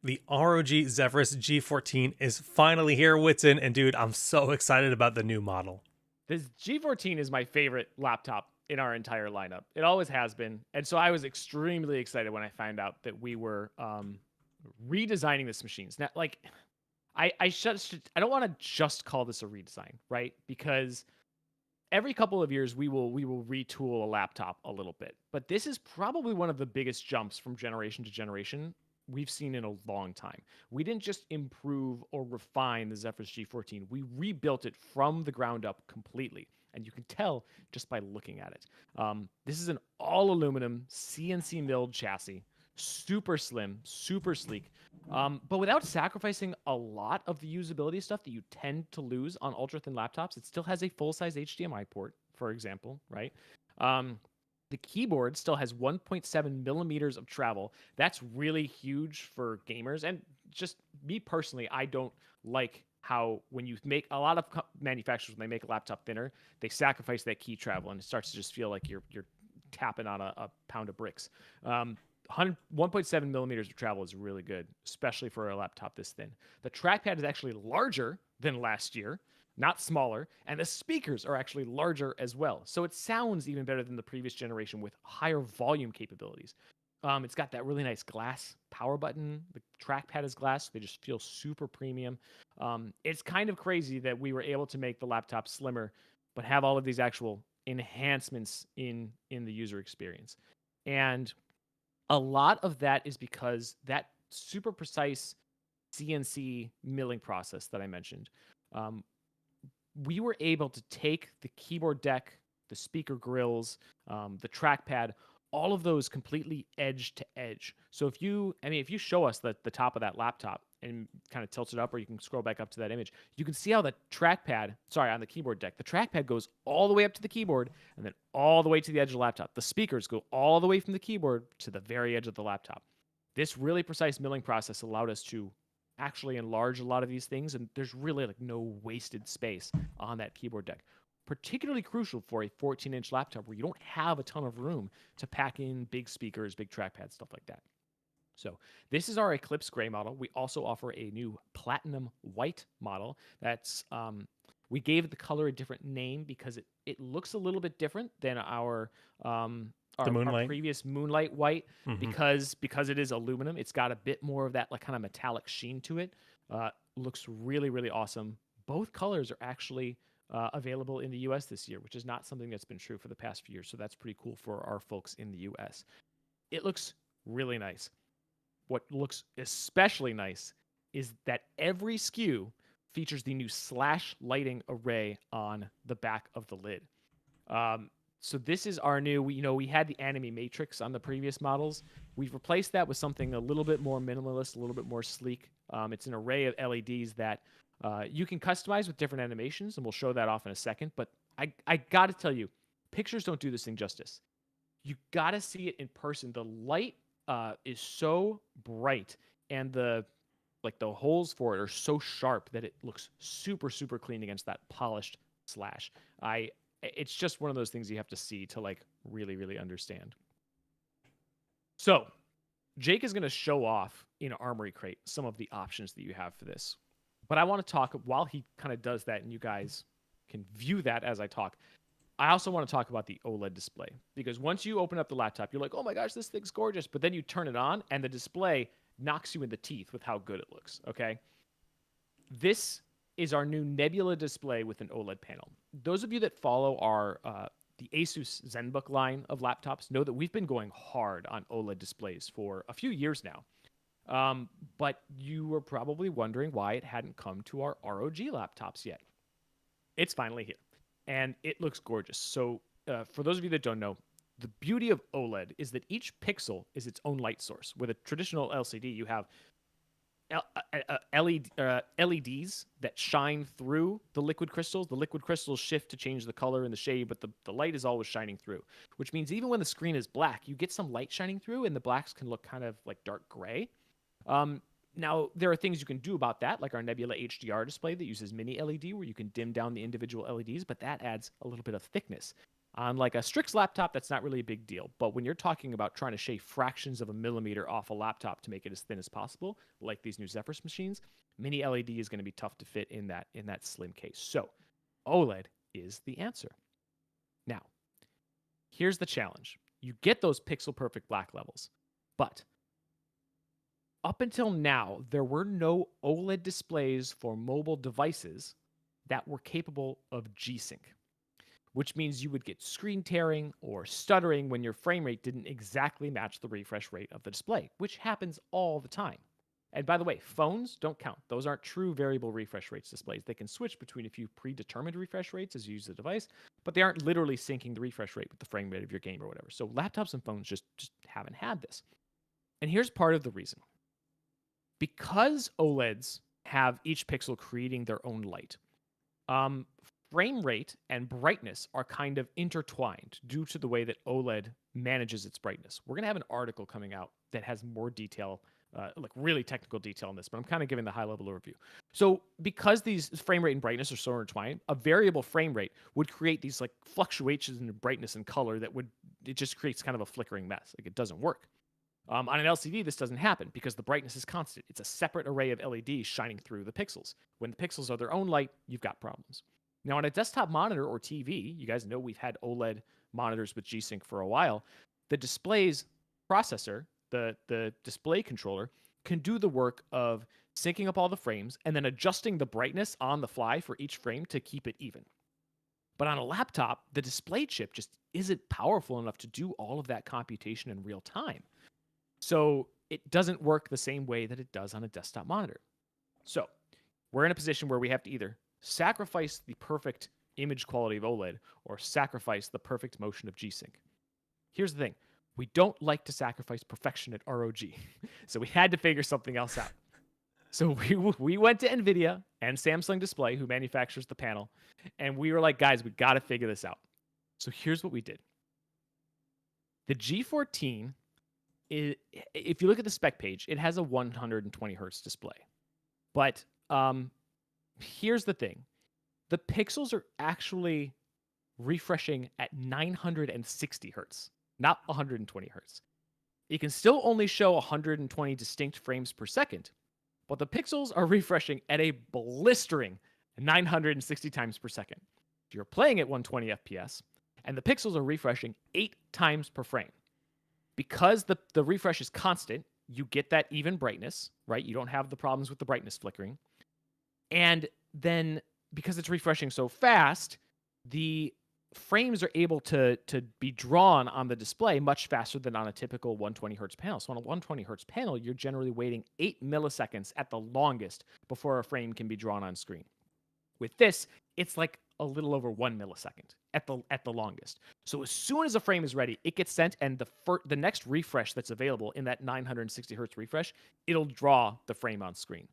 The ROG Zephyrus G14 is finally here, Whitson, and dude, I'm so excited about the new model. This G14 is my favorite laptop in our entire lineup. It always has been. And so I was extremely excited when I found out that we were redesigning this machine. Now, like, I don't want to just call this a redesign, right? Because every couple of years we will retool a laptop a little bit. But this is probably one of the biggest jumps from generation to generation we've seen in a long time. We didn't just improve or refine the Zephyrus G14. We rebuilt it from the ground up completely. And you can tell just by looking at it. This is an all aluminum CNC milled chassis, super slim, super sleek, but without sacrificing a lot of the usability stuff that you tend to lose on ultra thin laptops. It still has a full size HDMI port, for example, right? Um, the keyboard still has 1.7 millimeters of travel. That's really huge for gamers. And just me personally, I don't like how when you make a lot of manufacturers, when they make a laptop thinner, they sacrifice that key travel and it starts to just feel like you're tapping on a pound of bricks. 1.7 millimeters of travel is really good, especially for a laptop this thin. The trackpad is actually larger than last year, not smaller, and the speakers are actually larger as well. So it sounds even better than the previous generation with higher volume capabilities. It's got that really nice glass power button. The trackpad is glass, so they just feel super premium. It's kind of crazy that we were able to make the laptop slimmer, but have all of these actual enhancements in the user experience. And a lot of that is because that super precise CNC milling process that I mentioned, um, we were able to take the keyboard deck, the speaker grills, the trackpad, all of those completely edge to edge. So if you show us the top of that laptop and kind of tilt it up, or you can scroll back up to that image, you can see how the trackpad, sorry, on the keyboard deck, the trackpad goes all the way up to the keyboard and then all the way to the edge of the laptop. The speakers go all the way from the keyboard to the very edge of the laptop. This really precise milling process allowed us to actually enlarge a lot of these things, and there's really like no wasted space on that keyboard deck. Particularly crucial for a 14-inch laptop where you don't have a ton of room to pack in big speakers, big trackpads, stuff like that. So this is our Eclipse Gray model. We also offer a new Platinum White model. We gave the color a different name because it looks a little bit different than The our Moonlight. previous Moonlight White Hmm. because it is aluminum. It's got a bit more of that like kind of metallic sheen to it. Looks really really awesome. Both colors are actually available in the U.S. this year, which is not something that's been true for the past few years. So that's pretty cool for our folks in the U.S. It looks really nice. What looks especially nice is that every SKU features the new slash lighting array on the back of the lid. So this is our new. We had the anime matrix on the previous models. We've replaced that with something a little bit more minimalist, a little bit more sleek. It's an array of LEDs that you can customize with different animations, and we'll show that off in a second. But I got to tell you, pictures don't do this thing justice. You got to see it in person. The light is so bright, and the holes for it are so sharp that it looks super super clean against that polished slash. It's just one of those things you have to see to like really really understand. So Jake is going to show off in Armory Crate some of the options that you have for this. But I want to talk while he kind of does that, and you guys can view that as I talk. I also want to talk about the OLED display because once you open up the laptop, you're like, oh my gosh, this thing's gorgeous. But then you turn it on, and the display knocks you in the teeth with how good it looks. Okay. This is our new Nebula display with an OLED panel. Those of you that follow our the Asus ZenBook line of laptops know that we've been going hard on OLED displays for a few years now. But you were probably wondering why it hadn't come to our ROG laptops yet. It's finally here, and it looks gorgeous. So, for those of you that don't know, the beauty of OLED is that each pixel is its own light source. With a traditional LCD, you have LEDs that shine through the liquid crystals. The liquid crystals shift to change the color and the shade, but the light is always shining through, which means even when the screen is black, you get some light shining through, and the blacks can look kind of like dark gray. Now, there are things you can do about that, like our Nebula HDR display that uses mini LED, where you can dim down the individual LEDs, but that adds a little bit of thickness. On like a Strix laptop, that's not really a big deal. But when you're talking about trying to shave fractions of a millimeter off a laptop to make it as thin as possible, like these new Zephyrus machines, mini LED is going to be tough to fit in that slim case. So OLED is the answer. Now, here's the challenge. You get those pixel perfect black levels, but up until now, there were no OLED displays for mobile devices that were capable of G-Sync, which means you would get screen tearing or stuttering when your frame rate didn't exactly match the refresh rate of the display, which happens all the time. And by the way, phones don't count. Those aren't true variable refresh rates displays. They can switch between a few predetermined refresh rates as you use the device, but they aren't literally syncing the refresh rate with the frame rate of your game or whatever. So laptops and phones just haven't had this. And here's part of the reason. Because OLEDs have each pixel creating their own light, frame rate and brightness are kind of intertwined due to the way that OLED manages its brightness. We're going to have an article coming out that has more detail, like really technical detail on this, but I'm kind of giving the high-level overview. So because these frame rate and brightness are so intertwined, a variable frame rate would create these like fluctuations in brightness and color it just creates kind of a flickering mess. Like it doesn't work. On an LCD, this doesn't happen because the brightness is constant. It's a separate array of LEDs shining through the pixels. When the pixels are their own light, you've got problems. Now, on a desktop monitor or TV, you guys know we've had OLED monitors with G-Sync for a while. The display's processor, the display controller, can do the work of syncing up all the frames and then adjusting the brightness on the fly for each frame to keep it even. But on a laptop, the display chip just isn't powerful enough to do all of that computation in real time. So it doesn't work the same way that it does on a desktop monitor. So we're in a position where we have to either sacrifice the perfect image quality of OLED or sacrifice the perfect motion of G-Sync. Here's the thing. We don't like to sacrifice perfection at ROG. So we had to figure something else out. So we went to NVIDIA and Samsung Display, who manufactures the panel, and we were like, guys, we got to figure this out. So here's what we did. The G14, if you look at the spec page, it has a 120 hertz display. But here's the thing. The pixels are actually refreshing at 960 hertz, not 120 hertz. It can still only show 120 distinct frames per second, but the pixels are refreshing at a blistering 960 times per second. You're playing at 120 FPS, and the pixels are refreshing 8 times per frame. Because the refresh is constant, you get that even brightness, right? You don't have the problems with the brightness flickering. And then because it's refreshing so fast, the frames are able to be drawn on the display much faster than on a typical 120 hertz panel. So on a 120 hertz panel, you're generally waiting 8 milliseconds at the longest before a frame can be drawn on screen. With this, it's like a little over 1 millisecond at the longest. So as soon as a frame is ready, it gets sent, and the next refresh that's available in that 960 hertz refresh, it'll draw the frame on screen.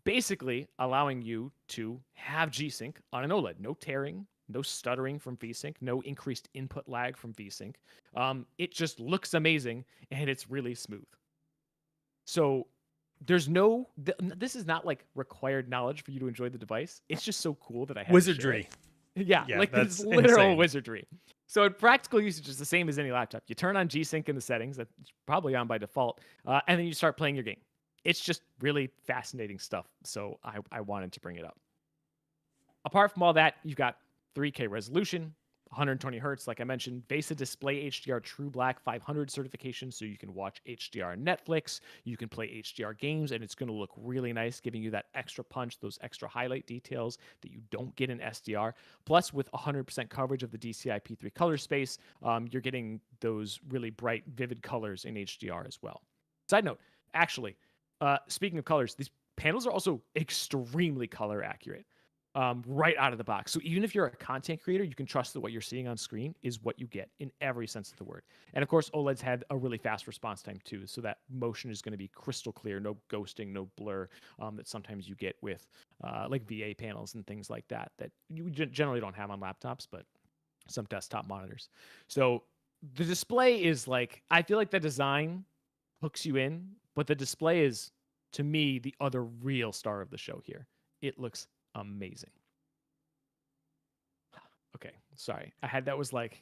Basically allowing you to have G-Sync on an OLED. No tearing, no stuttering from V-Sync, no increased input lag from V-Sync. It just looks amazing, and it's really smooth. So there's this is not like required knowledge for you to enjoy the device. It's just so cool that I have Wizardry. Yeah, like that's it's literal insane. wizardry. So in practical usage, it's the same as any laptop. You turn on G-Sync in the settings, that's probably on by default, and then you start playing your game. It's just really fascinating stuff, so I wanted to bring it up. Apart from all that, you've got 3K resolution, 120 hertz, like I mentioned, VESA Display HDR True Black 500 certification, so you can watch HDR on Netflix, you can play HDR games, and it's going to look really nice, giving you that extra punch, those extra highlight details that you don't get in SDR. Plus, with 100% coverage of the DCI-P3 color space, you're getting those really bright, vivid colors in HDR as well. Side note, actually, speaking of colors, these panels are also extremely color accurate. Right out of the box. So even if you're a content creator, you can trust that what you're seeing on screen is what you get in every sense of the word. And of course, OLEDs had a really fast response time too, so that motion is going to be crystal clear, no ghosting, no blur that sometimes you get with like VA panels and things like that you generally don't have on laptops, but some desktop monitors. So the display is like, I feel like the design hooks you in, but the display is, to me, the other real star of the show here. It looks amazing. Okay, sorry. That was like,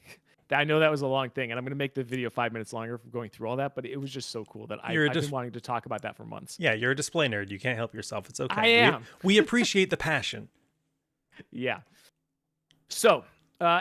I know that was a long thing, and I'm going to make the video 5 minutes longer for going through all that, but it was just so cool that I've been wanting to talk about that for months. Yeah, you're a display nerd. You can't help yourself. It's okay. I am. We appreciate the passion. Yeah. So,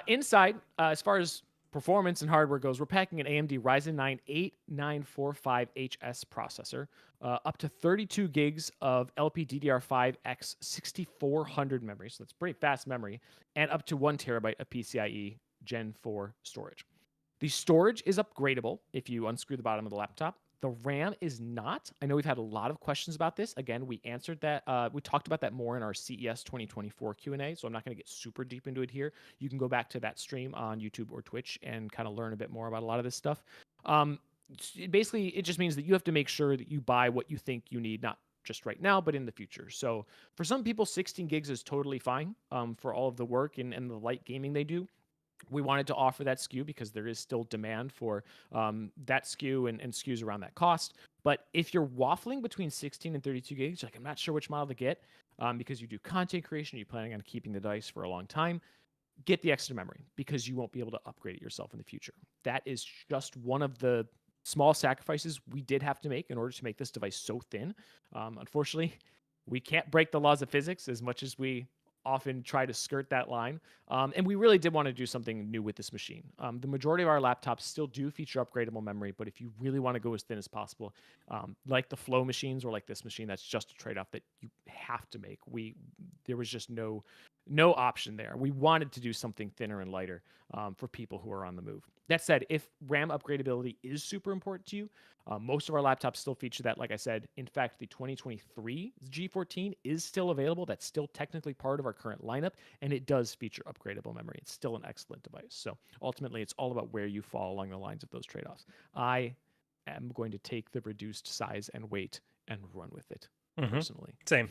inside, as far as performance and hardware goes, we're packing an AMD Ryzen 9 8945HS processor, up to 32 gigs of LPDDR5X 6400 memory, so that's pretty fast memory, and up to 1 terabyte of PCIe Gen 4 storage. The storage is upgradable if you unscrew the bottom of the laptop. The RAM is not. I know we've had a lot of questions about this. Again, we answered that. We talked about that more in our CES 2024 Q&A, so I'm not going to get super deep into it here. You can go back to that stream on YouTube or Twitch and kind of learn a bit more about a lot of this stuff. Basically, it just means that you have to make sure that you buy what you think you need, not just right now, but in the future. So for some people, 16 gigs is totally fine for all of the work and the light gaming they do. We wanted to offer that SKU because there is still demand for that SKU and SKUs around that cost. But if you're waffling between 16 and 32 gigs, like I'm not sure which model to get because you do content creation, you're planning on keeping the device for a long time, get the extra memory because you won't be able to upgrade it yourself in the future. That is just one of the small sacrifices we did have to make in order to make this device so thin. Unfortunately, we can't break the laws of physics as much as we often try to skirt that line. And we really did want to do something new with this machine. The majority of our laptops still do feature upgradable memory, but if you really want to go as thin as possible, like the Flow machines or like this machine, that's just a trade-off that you have to make. There was just no option there. We wanted to do something thinner and lighter for people who are on the move. That said, if RAM upgradability is super important to you, most of our laptops still feature that, like I said. In fact, the 2023 G14 is still available. That's still technically part of our current lineup, and it does feature upgradable memory. It's still an excellent device. So ultimately, it's all about where you fall along the lines of those trade-offs. I am going to take the reduced size and weight and run with it personally. Same.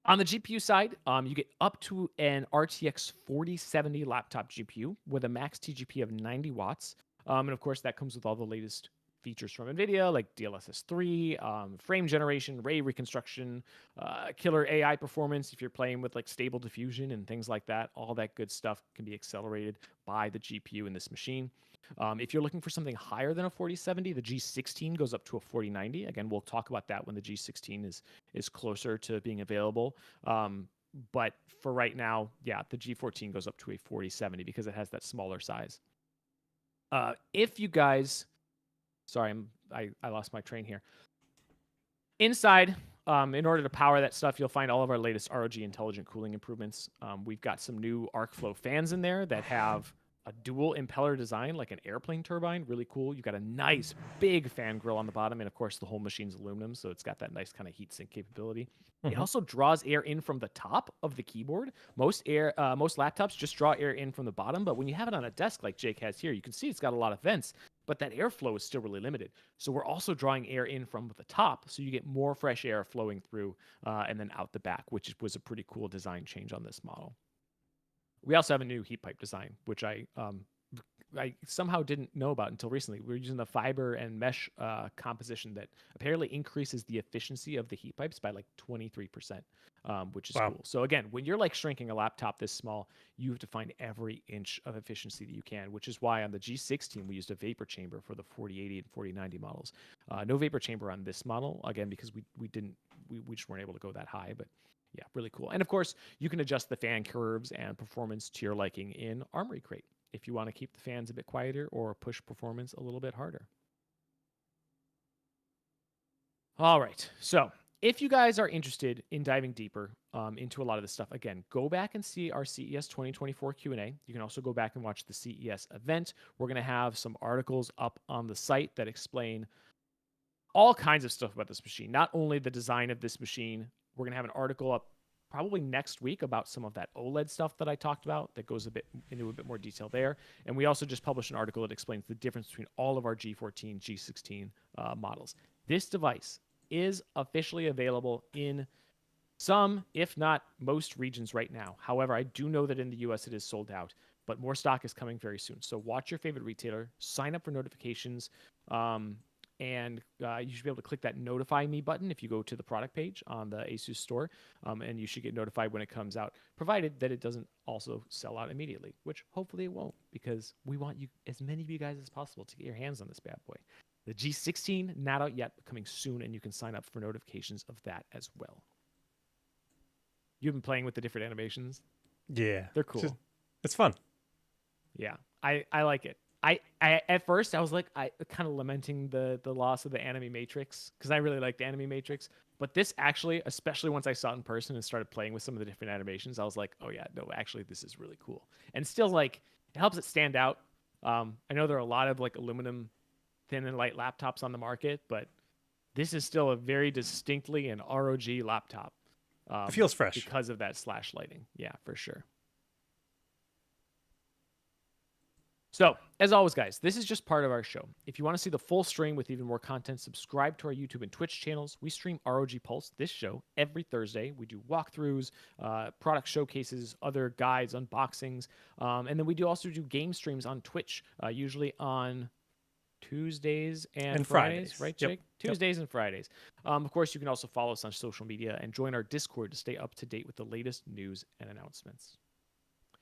On the GPU side, you get up to an RTX 4070 laptop GPU with a max TGP of 90 watts. And of course, that comes with all the latest features from NVIDIA, like DLSS 3, frame generation, ray reconstruction, killer AI performance if you're playing with like stable diffusion and things like that. All that good stuff can be accelerated by the GPU in this machine. If you're looking for something higher than a 4070, the G16 goes up to a 4090. Again, we'll talk about that when the G16 is closer to being available. But for right now, yeah, the G14 goes up to a 4070 because it has that smaller size. If you guys, sorry, I lost my train here. Inside, in order to power that stuff, you'll find all of our latest ROG intelligent cooling improvements. We've got some new ArcFlow fans in there that have a dual impeller design, like an airplane turbine. Really cool. You've got a nice big fan grill on the bottom, and of course the whole machine's aluminum, so it's got that nice kind of heat sink capability. It also draws air in from the top of the keyboard. Most laptops just draw air in from the bottom, but when you have it on a desk like Jake has here, you can see it's got a lot of vents, but that airflow is still really limited. So we're also drawing air in from the top, so you get more fresh air flowing through and then out the back, which was a pretty cool design change on this model. We also have a new heat pipe design, which I somehow didn't know about until recently. We're using the fiber and mesh composition that apparently increases the efficiency of the heat pipes by like 23%, which is cool. So again, when you're like shrinking a laptop this small, you have to find every inch of efficiency that you can, which is why on the G16 we used a vapor chamber for the 4080 and 4090 models. No vapor chamber on this model, again, because we just weren't able to go that high, but yeah, really cool. And of course, you can adjust the fan curves and performance to your liking in Armory Crate if you want to keep the fans a bit quieter or push performance a little bit harder. All right, so if you guys are interested in diving deeper into a lot of this stuff, again, go back and see our CES 2024 Q&A. You can also go back and watch the CES event. We're going to have some articles up on the site that explain all kinds of stuff about this machine, not only the design of this machine. We're going to have an article up probably next week about some of that OLED stuff that I talked about that goes into a bit more detail there. And we also just published an article that explains the difference between all of our G14, G16 models. This device is officially available in some, if not most, regions right now. However, I do know that in the US it is sold out, but more stock is coming very soon. So watch your favorite retailer, sign up for notifications, and you should be able to click that notify me button if you go to the product page on the Asus store, and you should get notified when it comes out, provided that it doesn't also sell out immediately, which hopefully it won't, because we want you, as many of you guys as possible, to get your hands on this bad boy. The G16, not out yet, but coming soon, and you can sign up for notifications of that as well. You've been playing with the different animations? Yeah. They're cool. It's fun. Yeah, I like it. I at first I was like I kind of lamenting the loss of the anime matrix, because I really like the anime matrix, but this actually, especially once I saw it in person and started playing with some of the different animations, I was like, oh yeah, no, actually this is really cool, and still like it helps it stand out. I know there are a lot of like aluminum thin and light laptops on the market, but this is still a very distinctly an ROG laptop. It feels fresh because of that slash lighting. Yeah, for sure. So, as always, guys, this is just part of our show. If you want to see the full stream with even more content, subscribe to our YouTube and Twitch channels. We stream ROG Pulse, this show, every Thursday. We do walkthroughs, product showcases, other guides, unboxings, and then we do also do game streams on Twitch, usually on Tuesdays and Fridays, right, Jake? Yep. Tuesdays and Fridays. Of course, you can also follow us on social media and join our Discord to stay up to date with the latest news and announcements.